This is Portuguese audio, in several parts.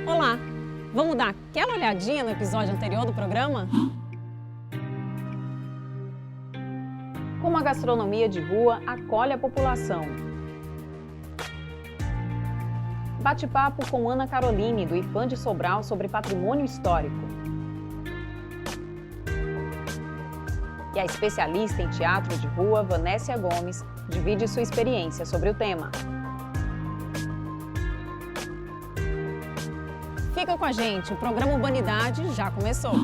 Olá! Vamos dar aquela olhadinha no episódio anterior do programa? Como a gastronomia de rua acolhe a população. Bate-papo com Ana Caroline, do IPAM de Sobral, sobre patrimônio histórico. E a especialista em teatro de rua, Vanécia Gomes, divide sua experiência sobre o tema. Fica com a gente, o programa Urbanidade já começou.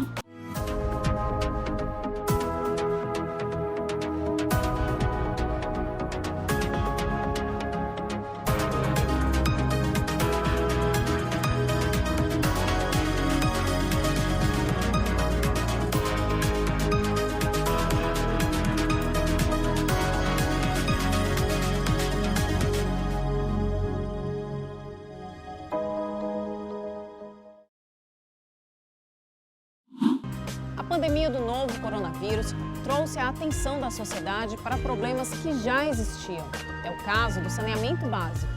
A pandemia do novo coronavírus trouxe a atenção da sociedade para problemas que já existiam. É o caso do saneamento básico.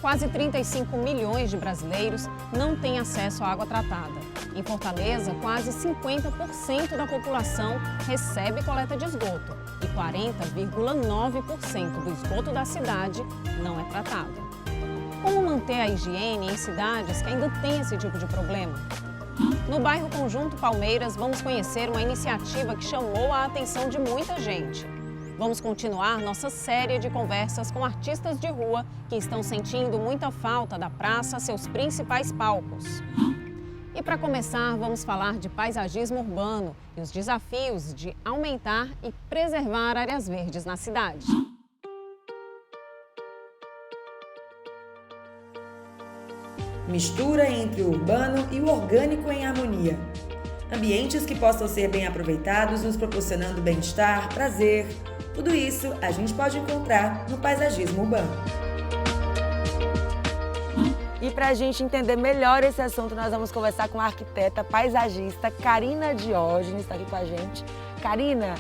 Quase 35 milhões de brasileiros não têm acesso à água tratada. Em Fortaleza, quase 50% da população recebe coleta de esgoto e 40,9% do esgoto da cidade não é tratado. Como manter a higiene em cidades que ainda têm esse tipo de problema? No bairro Conjunto Palmeiras, vamos conhecer uma iniciativa que chamou a atenção de muita gente. Vamos continuar nossa série de conversas com artistas de rua que estão sentindo muita falta da praça, seus principais palcos. E para começar, vamos falar de paisagismo urbano e os desafios de aumentar e preservar áreas verdes na cidade. Mistura entre o urbano e o orgânico em harmonia. Ambientes que possam ser bem aproveitados, nos proporcionando bem-estar, prazer. Tudo isso a gente pode encontrar no paisagismo urbano. E para a gente entender melhor esse assunto, nós vamos conversar com a arquiteta paisagista Karina Diógenes, está aqui com a gente. Karina,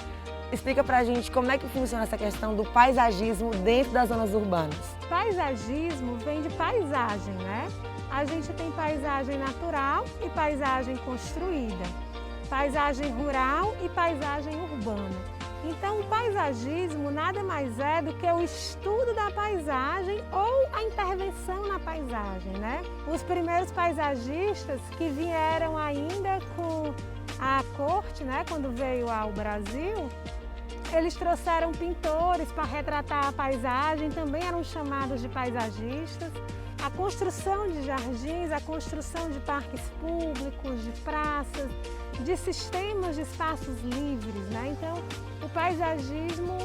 explica para a gente como é que funciona essa questão do paisagismo dentro das zonas urbanas. Paisagismo vem de paisagem, né? A gente tem paisagem natural e paisagem construída, paisagem rural e paisagem urbana. Então, o paisagismo nada mais é do que o estudo da paisagem ou a intervenção na paisagem, né? Os primeiros paisagistas que vieram ainda com a corte, né, quando veio ao Brasil, eles trouxeram pintores para retratar a paisagem, também eram chamados de paisagistas. A construção de jardins, a construção de parques públicos, de praças, de sistemas de espaços livres, né? Então, o paisagismo,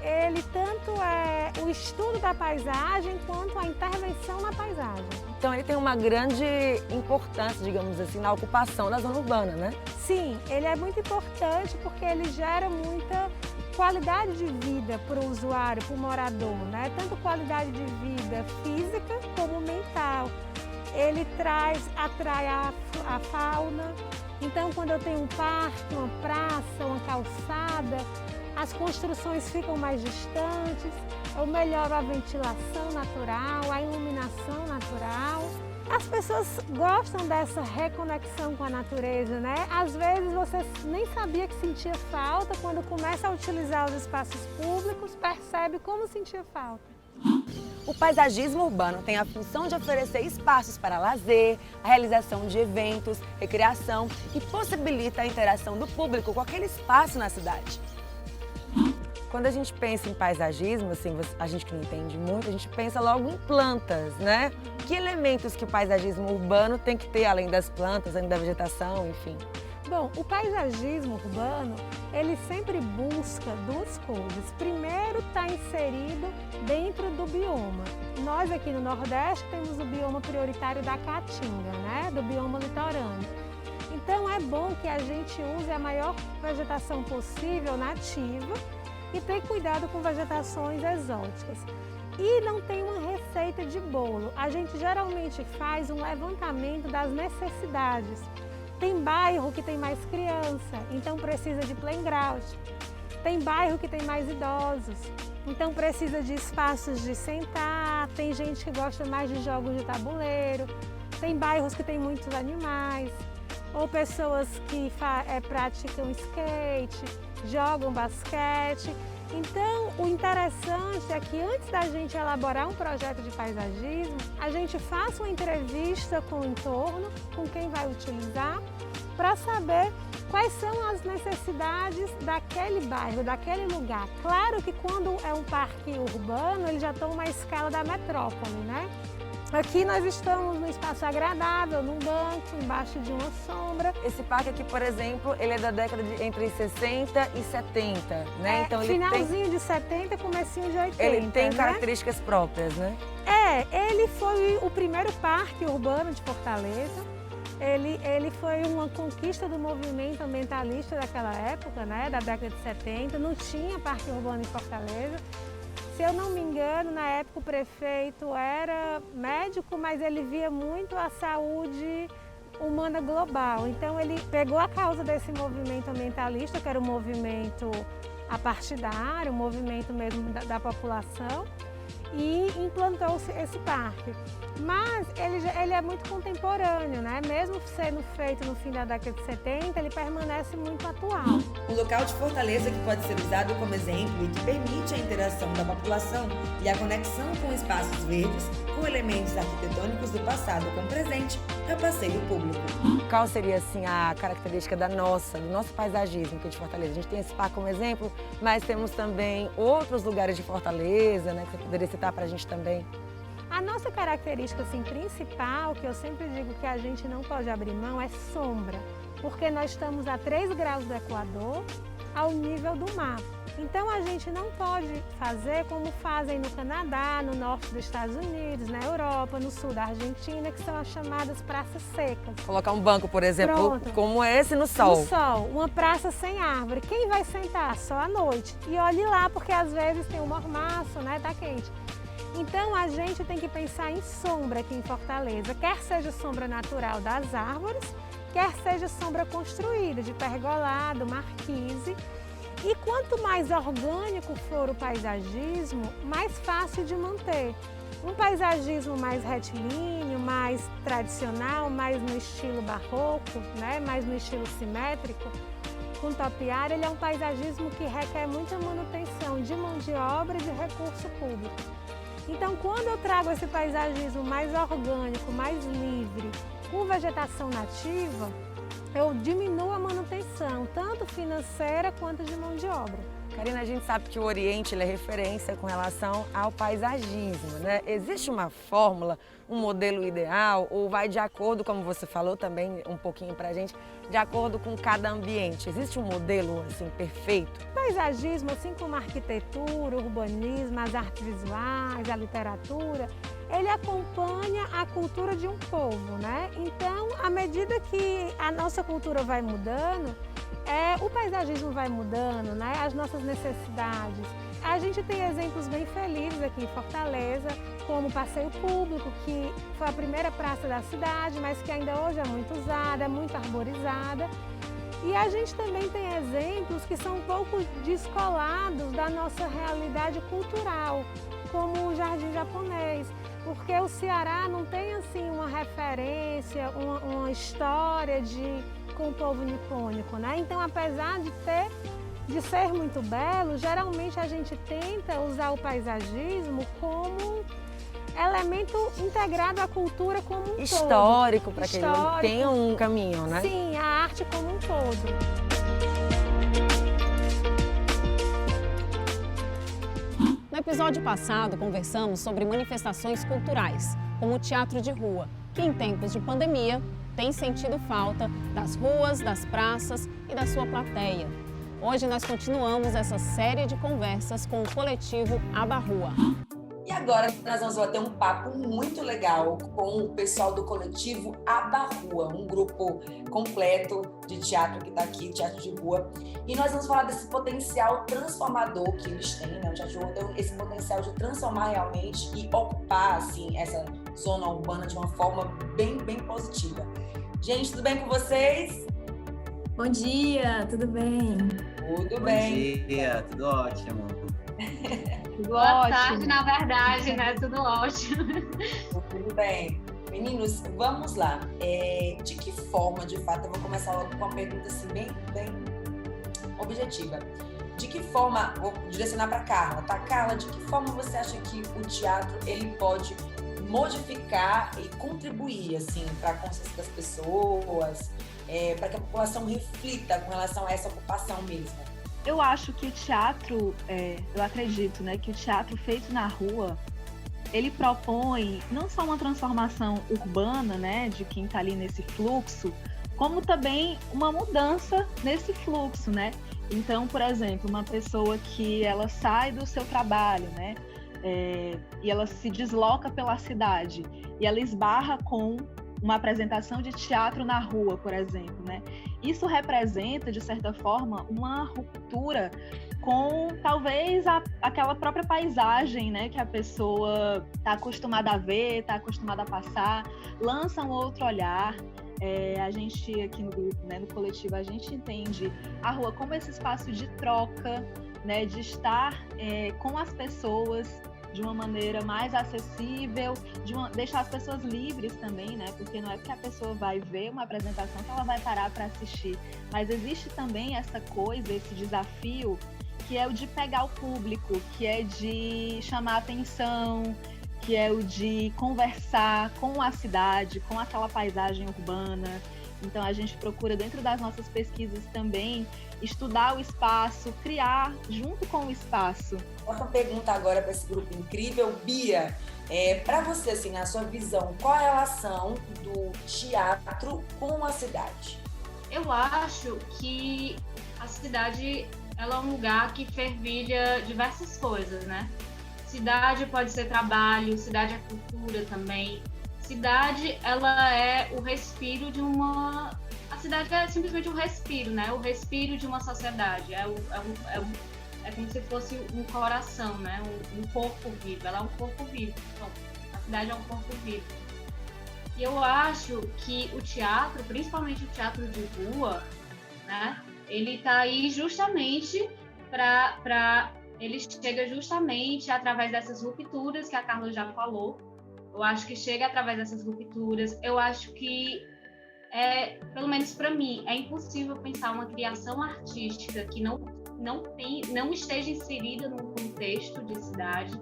ele tanto é o estudo da paisagem quanto a intervenção na paisagem. Então, ele tem uma grande importância, digamos assim, na ocupação da zona urbana, né? Sim, ele é muito importante porque ele gera muita qualidade de vida para o usuário, para o morador, né? Tanto qualidade de vida física como mental. Ele atrai a fauna. Então, quando eu tenho um parque, uma praça, uma calçada, as construções ficam mais distantes, eu melhoro a ventilação natural, a iluminação natural. As pessoas gostam dessa reconexão com a natureza, né? Às vezes você nem sabia que sentia falta, quando começa a utilizar os espaços públicos, percebe como sentia falta. O paisagismo urbano tem a função de oferecer espaços para lazer, a realização de eventos, recreação e possibilita a interação do público com aquele espaço na cidade. Quando a gente pensa em paisagismo, assim, a gente que não entende muito, a gente pensa logo em plantas, né? Que elementos que o paisagismo urbano tem que ter, além das plantas, além da vegetação, enfim? Bom, o paisagismo urbano, ele sempre busca duas coisas. Primeiro, está inserido dentro do bioma. Nós aqui no Nordeste temos o bioma prioritário da Caatinga, né? Do bioma litorâneo. Então, é bom que a gente use a maior vegetação possível nativa e ter cuidado com vegetações exóticas. E não tem uma receita de bolo. A gente geralmente faz um levantamento das necessidades. Tem bairro que tem mais criança, então precisa de playground. Tem bairro que tem mais idosos, então precisa de espaços de sentar. Tem gente que gosta mais de jogos de tabuleiro. Tem bairros que tem muitos animais, ou pessoas que praticam skate, jogam basquete. Então, o interessante é que antes da gente elaborar um projeto de paisagismo, a gente faça uma entrevista com o entorno, com quem vai utilizar, para saber quais são as necessidades daquele bairro, daquele lugar. Claro que quando é um parque urbano, ele já toma a escala da metrópole, né? Aqui nós estamos num espaço agradável, num banco, embaixo de uma sombra. Esse parque aqui, por exemplo, ele é da década de entre 60 e 70, né? Então ele finalzinho de 70, comecinho de 80, ele tem né? características próprias, né? Ele foi o primeiro parque urbano de Fortaleza. Ele foi uma conquista do movimento ambientalista daquela época, né? Da década de 70. Não tinha parque urbano em Fortaleza. Se eu não me engano, na época o prefeito era médico, mas ele via muito a saúde humana global. Então ele pegou a causa desse movimento ambientalista, que era o movimento apartidário, o movimento mesmo da população, e implantou esse parque. Mas ele é muito contemporâneo, né? Mesmo sendo feito no fim da década de 70, ele permanece muito atual. Um local de Fortaleza que pode ser usado como exemplo e que permite a interação da população e a conexão com espaços verdes, com elementos arquitetônicos do passado com presente, é o passeio público. Qual seria, assim, a característica do nosso paisagismo aqui de Fortaleza? A gente tem esse parque como exemplo, mas temos também outros lugares de Fortaleza, né? Que você poderia citar para a gente também. A nossa característica assim, principal, que eu sempre digo que a gente não pode abrir mão, é sombra, porque nós estamos a 3 graus do Equador, ao nível do mar. Então a gente não pode fazer como fazem no Canadá, no norte dos Estados Unidos, na Europa, no sul da Argentina, que são as chamadas praças secas. Colocar um banco, por exemplo, Pronto. como esse no sol. No sol, uma praça sem árvore. Quem vai sentar? Só à noite. E olhe lá, porque às vezes tem um mormaço, né? Tá quente. Então a gente tem que pensar em sombra aqui em Fortaleza, quer seja sombra natural das árvores, quer seja sombra construída, de pergolado, marquise. E quanto mais orgânico for o paisagismo, mais fácil de manter. Um paisagismo mais retilíneo, mais tradicional, mais no estilo barroco, né? Mais no estilo simétrico, com topiária, ele é um paisagismo que requer muita manutenção de mão de obra e de recurso público. Então, quando eu trago esse paisagismo mais orgânico, mais livre, com vegetação nativa, eu diminuo a manutenção, tanto financeira quanto de mão de obra. Karina, a gente sabe que o Oriente ele é referência com relação ao paisagismo, né? Existe uma fórmula, um modelo ideal, ou vai de acordo, como você falou também um pouquinho pra gente, de acordo com cada ambiente? Existe um modelo assim perfeito? O paisagismo, assim como a arquitetura, o urbanismo, as artes visuais, a literatura, ele acompanha a cultura de um povo, né? Então, à medida que a nossa cultura vai mudando, o paisagismo vai mudando, né? As nossas necessidades. A gente tem exemplos bem felizes aqui em Fortaleza, como o passeio público, que foi a primeira praça da cidade, mas que ainda hoje é muito usada, é muito arborizada. E a gente também tem exemplos que são um pouco descolados da nossa realidade cultural, como o Jardim Japonês, porque o Ceará não tem assim uma referência, uma história com o povo nipônico, né? Então, apesar de ser muito belo, geralmente a gente tenta usar o paisagismo como elemento integrado à cultura como um todo. Histórico, para que ele tenha um caminho, né? Sim, a arte como um todo. No episódio passado, conversamos sobre manifestações culturais, como o teatro de rua, que em tempos de pandemia tem sentido falta das ruas, das praças e da sua plateia. Hoje nós continuamos essa série de conversas com o coletivo Abarrua. E agora nós vamos bater um papo muito legal com o pessoal do coletivo Abarrua, um grupo completo de teatro que está aqui, teatro de rua. E nós vamos falar desse potencial transformador que eles têm, né? O teatro de rua tem esse potencial de transformar realmente e ocupar assim, essa zona urbana de uma forma bem, bem positiva. Gente, tudo bem com vocês? Bom dia, tudo bem? Tudo bem. Bom dia, tudo ótimo. Boa tarde, na verdade, né? Tudo ótimo. Tudo bem. Meninos, vamos lá. De que forma, de fato, eu vou começar logo com uma pergunta assim, bem objetiva. De que forma, vou direcionar para Carla, tá? Carla, de que forma você acha que o teatro ele pode modificar e contribuir assim, para a consciência das pessoas, para que a população reflita com relação a essa ocupação mesmo? Eu acho que o teatro, eu acredito, né, que o teatro feito na rua, ele propõe não só uma transformação urbana, né, de quem está ali nesse fluxo, como também uma mudança nesse fluxo, né? Então, por exemplo, uma pessoa que ela sai do seu trabalho, né, e ela se desloca pela cidade e ela esbarra com uma apresentação de teatro na rua, por exemplo, né? Isso representa, de certa forma, uma ruptura com talvez aquela própria paisagem, né, que a pessoa está acostumada a ver, está acostumada a passar, lança um outro olhar. A gente aqui no grupo, né, no coletivo, a gente entende a rua como esse espaço de troca, né, de estar com as pessoas de uma maneira mais acessível, deixar as pessoas livres também, né? Porque não é porque a pessoa vai ver uma apresentação que ela vai parar para assistir, mas existe também essa coisa, esse desafio, que é o de pegar o público, que é de chamar atenção, que é o de conversar com a cidade, com aquela paisagem urbana. Então a gente procura, dentro das nossas pesquisas também, estudar o espaço, criar junto com o espaço. Uma pergunta agora para esse grupo incrível. Bia, para você, assim, na sua visão, qual é a relação do teatro com a cidade? Eu acho que a cidade ela é um lugar que fervilha diversas coisas, né? Cidade pode ser trabalho, cidade é cultura também. Cidade, ela é o respiro de uma... A cidade é simplesmente um respiro, né? O respiro de uma sociedade. É como se fosse um coração, né? Um corpo vivo. Ela é um corpo vivo. Então, a cidade é um corpo vivo. E eu acho que o teatro, principalmente o teatro de rua, né? Ele está aí justamente ele chega justamente através dessas rupturas que a Carla já falou. Eu acho que chega através dessas rupturas. Eu acho que, pelo menos para mim, é impossível pensar uma criação artística que não esteja inserida num contexto de cidade,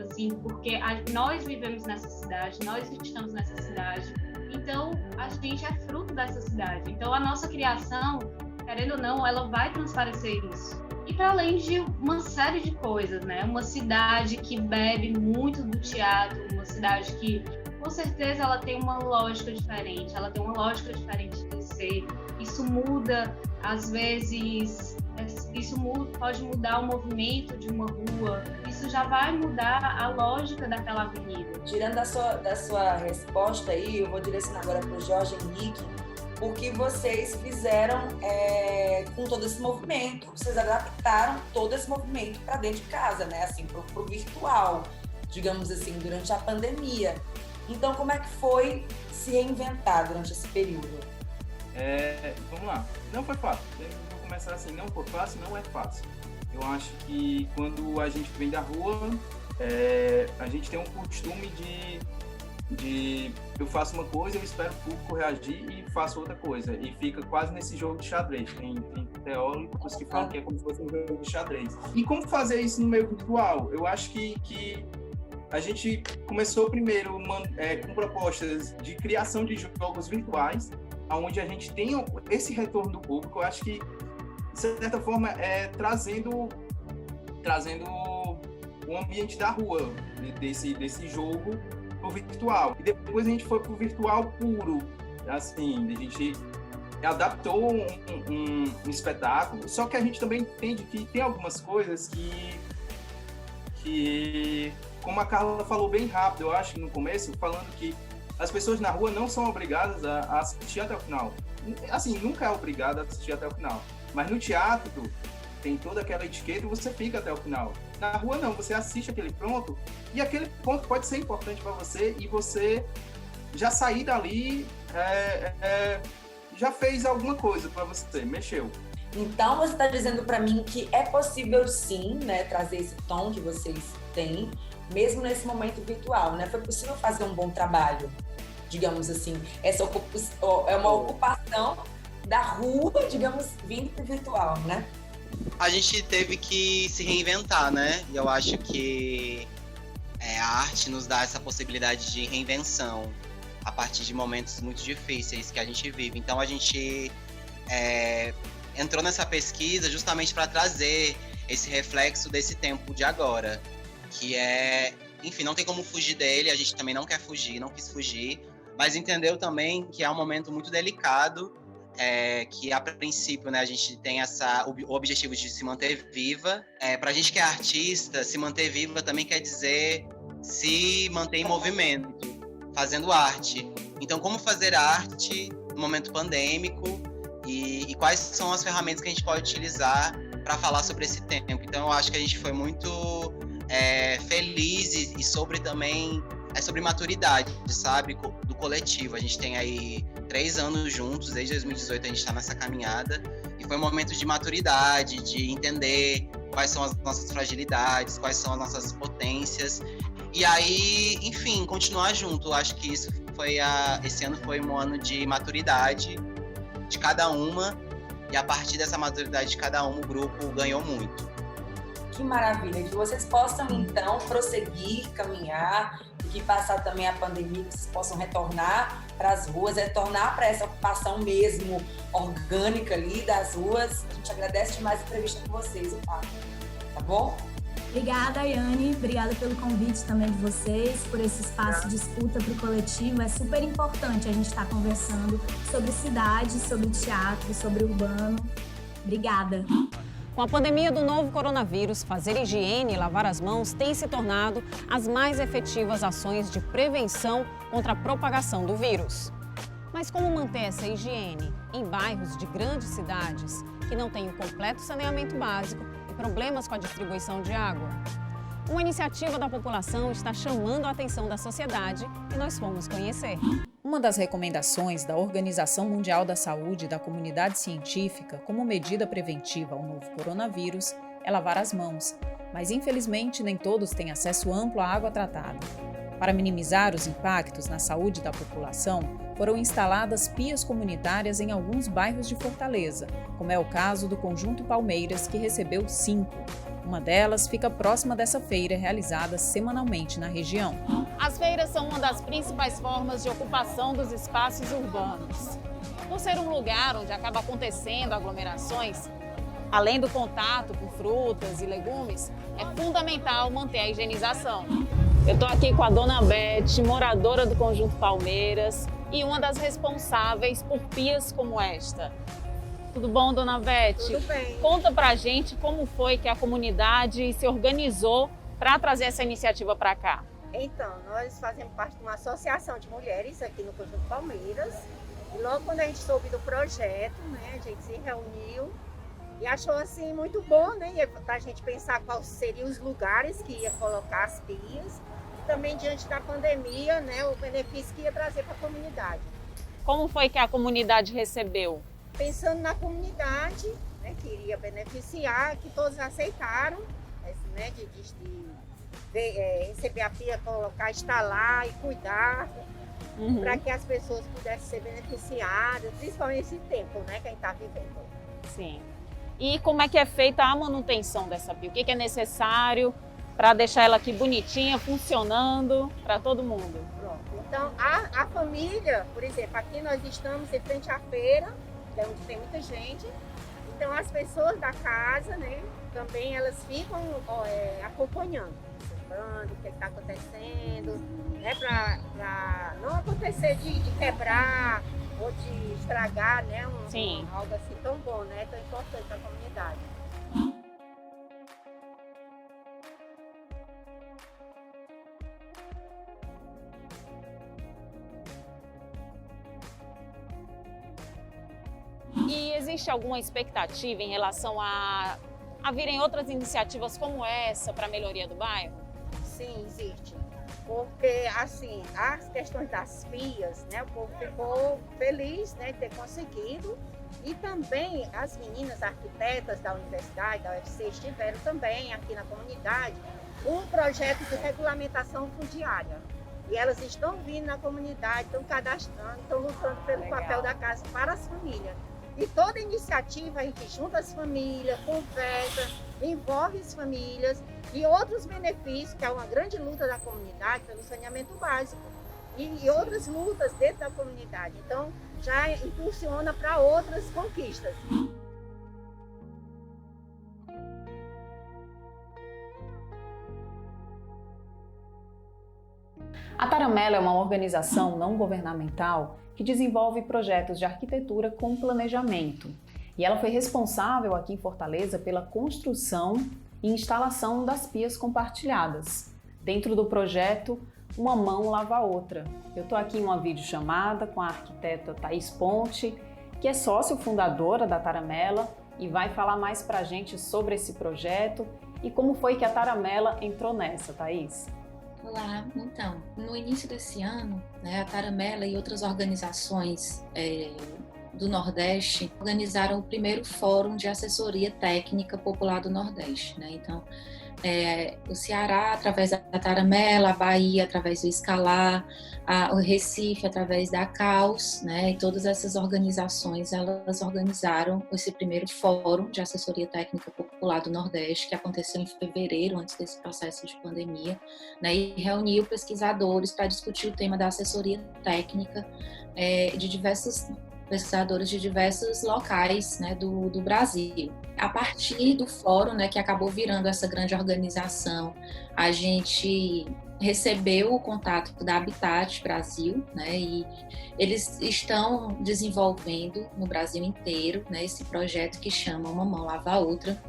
assim, porque nós vivemos nessa cidade, nós estamos nessa cidade, então a gente é fruto dessa cidade. Então a nossa criação, querendo ou não, ela vai transparecer isso. E para além de uma série de coisas, né? Uma cidade que bebe muito do teatro, uma cidade que, com certeza, ela tem uma lógica diferente, ela tem uma lógica diferente de ser. Isso muda, às vezes, pode mudar o movimento de uma rua, isso já vai mudar a lógica daquela avenida. Tirando da sua resposta aí, eu vou direcionar agora para o Jorge Henrique. O que vocês fizeram com todo esse movimento, vocês adaptaram todo esse movimento para dentro de casa, né? Assim, pro virtual, digamos assim, durante a pandemia. Então, como é que foi se reinventar durante esse período? Vamos lá, não foi fácil. Eu vou começar assim, não foi fácil, não é fácil. Eu acho que quando a gente vem da rua, a gente tem um costume de eu faço uma coisa, eu espero o público reagir e faço outra coisa. E fica quase nesse jogo de xadrez. Tem teóricos que falam que é como se fosse um jogo de xadrez. E como fazer isso no meio virtual? Eu acho que a gente começou primeiro com propostas de criação de jogos virtuais, onde a gente tem esse retorno do público. Eu acho que, de certa forma, trazendo o ambiente da rua, desse jogo, pro virtual. E depois a gente foi pro virtual puro, assim, a gente adaptou um espetáculo, só que a gente também entende que tem algumas coisas que como a Carla falou bem rápido, eu acho, no começo, falando que as pessoas na rua não são obrigadas a assistir até o final. Assim, nunca é obrigado a assistir até o final. Mas no teatro, tem toda aquela etiqueta e você fica até o final. Na rua não, você assiste aquele ponto e aquele ponto pode ser importante para você e você já sair dali, já fez alguma coisa para você, mexeu. Então você está dizendo para mim que é possível sim, né, trazer esse tom que vocês têm, mesmo nesse momento virtual, né? Foi possível fazer um bom trabalho digamos assim, é uma ocupação da rua, digamos, vindo para o virtual, né? A gente teve que se reinventar, né? E eu acho que a arte nos dá essa possibilidade de reinvenção a partir de momentos muito difíceis que a gente vive. Então a gente entrou nessa pesquisa justamente para trazer esse reflexo desse tempo de agora, que enfim, não tem como fugir dele, a gente também não quer fugir, não quis fugir, mas entendeu também que é um momento muito delicado, que a princípio, né, a gente tem o objetivo de se manter viva. Para a gente que é artista, se manter viva também quer dizer se manter em movimento, fazendo arte. Então, como fazer arte no momento pandêmico e quais são as ferramentas que a gente pode utilizar para falar sobre esse tempo. Então, eu acho que a gente foi muito feliz e sobre também sobre maturidade, sabe, do coletivo. A gente tem aí 3 anos juntos, desde 2018 a gente está nessa caminhada, e foi um momento de maturidade, de entender quais são as nossas fragilidades, quais são as nossas potências, e aí, enfim, continuar junto. Acho que esse ano foi um ano de maturidade de cada uma, e a partir dessa maturidade de cada uma, o grupo ganhou muito. Que maravilha, que vocês possam então prosseguir, caminhar, e que passar também a pandemia, que vocês possam retornar para as ruas, retornar para essa ocupação mesmo orgânica ali das ruas. A gente agradece demais a entrevista com vocês, tá bom? Obrigada, Ayane. Obrigada pelo convite também de vocês, por esse espaço de escuta para o coletivo. É super importante a gente estar conversando sobre cidade, sobre teatro, sobre urbano. Obrigada. Com a pandemia do novo coronavírus, fazer higiene e lavar as mãos tem se tornado as mais efetivas ações de prevenção contra a propagação do vírus. Mas como manter essa higiene em bairros de grandes cidades que não têm o completo saneamento básico e problemas com a distribuição de água? Uma iniciativa da população está chamando a atenção da sociedade e nós fomos conhecer. Uma das recomendações da Organização Mundial da Saúde e da comunidade científica como medida preventiva ao novo coronavírus é lavar as mãos, mas infelizmente nem todos têm acesso amplo à água tratada. Para minimizar os impactos na saúde da população, foram instaladas pias comunitárias em alguns bairros de Fortaleza, como é o caso do Conjunto Palmeiras, que recebeu 5. Uma delas fica próxima dessa feira realizada semanalmente na região. As feiras são uma das principais formas de ocupação dos espaços urbanos. Por ser um lugar onde acaba acontecendo aglomerações, além do contato com frutas e legumes, é fundamental manter a higienização. Eu estou aqui com a Dona Beth, moradora do Conjunto Palmeiras e uma das responsáveis por pias como esta. Tudo bom, Dona Beth? Tudo bem. Conta pra gente como foi que a comunidade se organizou para trazer essa iniciativa para cá. Então, nós fazemos parte de uma associação de mulheres aqui no Conjunto Palmeiras. E logo quando a gente soube do projeto, né, a gente se reuniu e achou assim muito bom, né, para a gente pensar quais seriam os lugares que ia colocar as pias. E também diante da pandemia, né, o benefício que ia trazer para a comunidade. Como foi que a comunidade recebeu? Pensando na comunidade, né, que iria beneficiar, que todos aceitaram, né, de receber a pia, colocar, instalar e cuidar, para que as pessoas pudessem ser beneficiadas, principalmente nesse tempo, né, que a gente está vivendo. Sim. E como é que é feita a manutenção dessa pia? O que é necessário para deixar ela aqui bonitinha, funcionando para todo mundo? Pronto. Então, a família, por exemplo, aqui nós estamos em frente à feira, onde tem muita gente. Então as pessoas da casa, né, também elas ficam acompanhando, observando o que está acontecendo, né, para não acontecer de quebrar ou de estragar, né, algo assim tão bom, né, tão importante para a comunidade. E existe alguma expectativa em relação a virem outras iniciativas como essa para a melhoria do bairro? Sim, existe. Porque, assim, as questões das pias, né, o povo ficou feliz, né, de ter conseguido. E também as meninas arquitetas da universidade, da UFC, estiveram também aqui na comunidade um projeto de regulamentação fundiária. E elas estão vindo na comunidade, estão cadastrando, estão lutando pelo papel da casa para as famílias. E toda iniciativa a gente junta as famílias, conversa, envolve as famílias e outros benefícios, que é uma grande luta da comunidade pelo saneamento básico. E outras lutas dentro da comunidade. Então, já impulsiona para outras conquistas. A Taramela é uma organização não governamental que desenvolve projetos de arquitetura com planejamento. E ela foi responsável aqui em Fortaleza pela construção e instalação das pias compartilhadas. Dentro do projeto, Uma Mão Lava a Outra. Eu estou aqui em uma videochamada com a arquiteta Thaís Ponte, que é sócio fundadora da Taramela e vai falar mais para a gente sobre esse projeto e como foi que a Taramela entrou nessa, Thaís. Olá, então, no início desse ano, a Taramela e outras organizações do Nordeste organizaram o primeiro Fórum de Assessoria Técnica Popular do Nordeste. Então, o Ceará, através da Taramela, a Bahia, através do Escalar, o Recife, através da CAUS, e todas essas organizações, elas organizaram esse primeiro Fórum de Assessoria Técnica Popular do Nordeste, que aconteceu em fevereiro, antes desse processo de pandemia, e reuniu pesquisadores para discutir o tema da assessoria técnica de diversos pesquisadores de diversos locais do Brasil. A partir do fórum, que acabou virando essa grande organização, a gente recebeu o contato da Habitat Brasil, e eles estão desenvolvendo no Brasil inteiro esse projeto que chama Uma Mão Lava a Outra.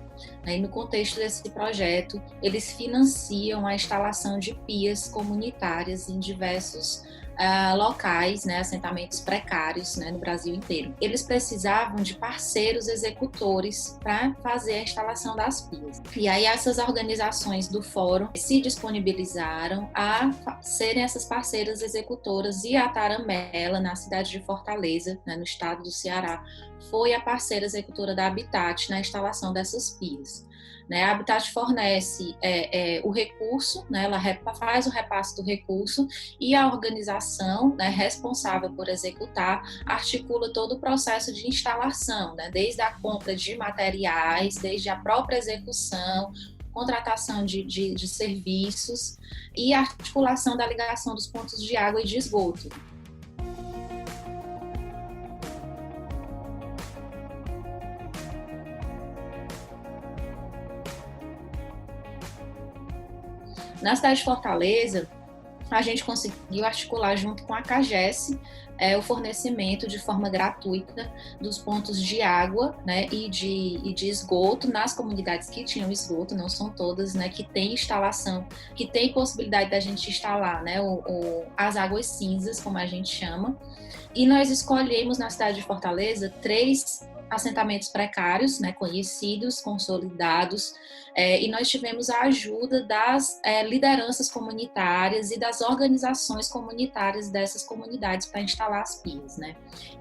E no contexto desse projeto, eles financiam a instalação de pias comunitárias em diversos locais, assentamentos precários no Brasil inteiro. Eles precisavam de parceiros executores para fazer a instalação das pias. E aí essas organizações do fórum se disponibilizaram a serem essas parceiras executoras, e a Taramela, na cidade de Fortaleza, no estado do Ceará, foi a parceira executora da Habitat na instalação dessas pias. A Habitat fornece o recurso, ela faz o repasse do recurso, e a organização responsável por executar articula todo o processo de instalação, desde a compra de materiais, desde a própria execução, contratação de serviços e a articulação da ligação dos pontos de água e de esgoto. Na cidade de Fortaleza, a gente conseguiu articular junto com a CAGES o fornecimento de forma gratuita dos pontos de água e de esgoto nas comunidades que tinham esgoto, não são todas, que tem instalação, que tem possibilidade da gente instalar as águas cinzas, como a gente chama. E nós escolhemos na cidade de Fortaleza 3 assentamentos precários, conhecidos, consolidados, e nós tivemos a ajuda das lideranças comunitárias e das organizações comunitárias dessas comunidades para instalar as pias.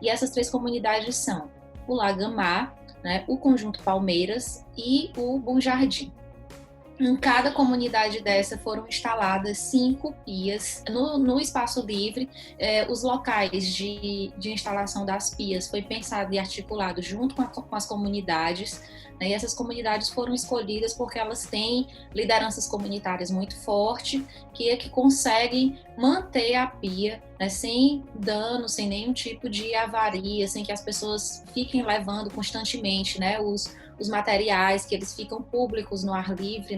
E essas 3 comunidades são o Lagamar, o Conjunto Palmeiras e o Bom Jardim. Em cada comunidade dessa foram instaladas 5 pias. No espaço livre, os locais de instalação das pias foi pensado e articulado junto com as comunidades, e essas comunidades foram escolhidas porque elas têm lideranças comunitárias muito fortes, que conseguem manter a pia sem dano, sem nenhum tipo de avaria, sem que as pessoas fiquem levando constantemente os materiais, que eles ficam públicos no ar livre.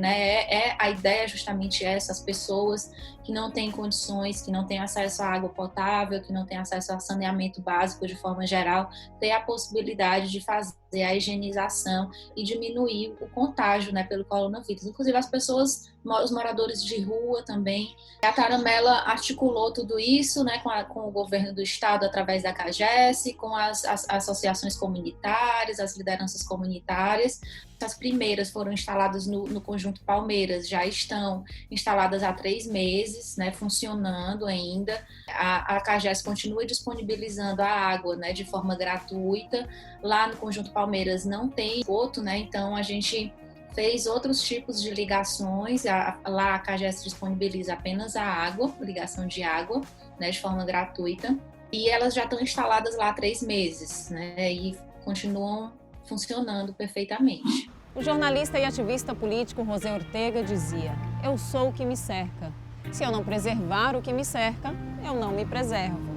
A ideia é justamente essa: as pessoas que não têm condições, que não têm acesso à água potável, que não têm acesso a saneamento básico de forma geral, ter a possibilidade de fazer a higienização e diminuir o contágio pelo coronavírus. Inclusive as pessoas, os moradores de rua também. A Taramela articulou tudo isso com o governo do estado através da CAGES, com as associações comunitárias, as lideranças comunitárias. As primeiras foram instaladas no Conjunto Palmeiras, já estão instaladas há 3 meses, funcionando ainda. A CAGES continua disponibilizando a água de forma gratuita. Lá no Conjunto Palmeiras não tem esgoto, então a gente fez outros tipos de ligações. Lá a CAGES disponibiliza apenas a água, ligação de água, né, de forma gratuita. E elas já estão instaladas lá há 3 meses, né, e continuam funcionando perfeitamente. O jornalista e ativista político José Ortega dizia: "Eu sou o que me cerca. Se eu não preservar o que me cerca, eu não me preservo."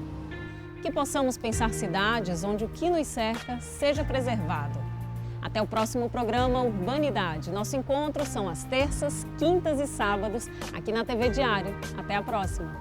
Que possamos pensar cidades onde o que nos cerca seja preservado. Até o próximo programa Urbanidade. Nosso encontro são às terças, quintas e sábados, aqui na TV Diário. Até a próxima.